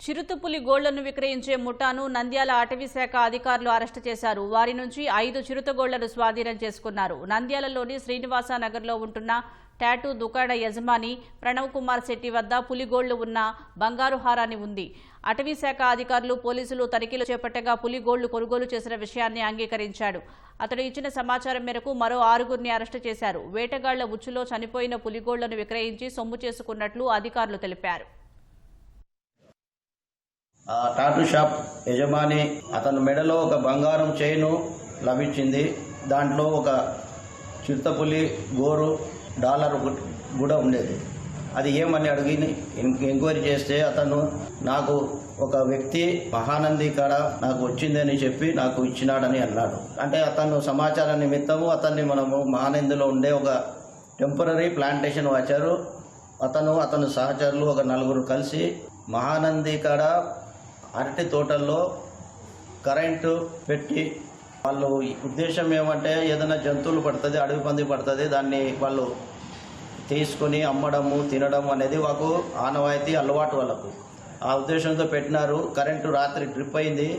చిరుతపులి గోళ్లను విక్రయించే ముఠాను నంద్యాల అటవీ శాఖ అధికారులు అరెస్టు చేశారు. వారి నుంచి 5 చిరుతగోళ్లను స్వాధీనం చేసుకున్నారు. నంద్యాలలోని శ్రీనివాస నగర్లో ఉంటున్న టాటూ దుకాణ యజమాని ప్రణవ్ కుమార్ శెట్టి వద్ద పులిగోళ్లు ఉన్న బంగారు హారాన్ని ఉంది. అటవీ శాఖ అధికారులు పోలీసులు తనిఖీలు చేపట్టగా పులిగోళ్లు కొనుగోలు చేసిన విషయాన్ని అంగీకరించాడు. అతడు ఇచ్చిన సమాచారం మేరకు మరో 6గురిని అరెస్టు చేశారు. వేటగాళ్ల ఉచ్చులో చనిపోయిన పులిగోళ్లను విక్రయించి సొమ్ము చేసుకున్నట్లు అధికారులు తెలిపారు. ఆ టాటూ షాప్ యజమాని అతని మెడలో ఒక బంగారం చైను లభించింది. దాంట్లో ఒక చిరుతపులి గోరు డాలర్ కూడా ఉండేది. అది ఏమని అడిగి ఎంక్వైరీ చేస్తే అతను నాకు ఒక వ్యక్తి మహానంది కాడ నాకు వచ్చిందని చెప్పి నాకు ఇచ్చినాడని అన్నాడు. అంటే అతను సమాచార నిమిత్తము అతన్ని మనము మహానందిలో ఉండే ఒక టెంపరీ ప్లాంటేషన్ వచ్చారు. అతను సహచరులు ఒక 4 కలిసి మహానంది కాడ అరటి తోటల్లో కరెంటు పెట్టి వాళ్ళు ఉద్దేశం ఏమంటే ఏదైనా జంతువులు పడుతుంది, అడవి పంది పడుతుంది, దాన్ని వాళ్ళు తీసుకొని అమ్మడము తినడం అనేది మాకు ఆనవాయితీ అలవాటు వాళ్ళకు. ఆ ఉద్దేశంతో పెట్టినారు. కరెంటు రాత్రి డ్రిప్ అయింది.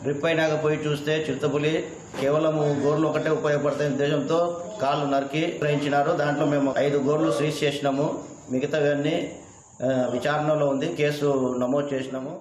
డ్రిప్ అయినాక పోయి చూస్తే చిరుతపులి కేవలం గోర్లు ఒకటే ఉపయోగపడతాయి ఉద్దేశంతో కాళ్ళు నరికి గ్రహించినారు. దాంట్లో మేము 5 గోర్లు సీజ్ చేసినాము. మిగతావన్నీ విచారణలో ఉంది. కేసు నమోదు చేసినాము.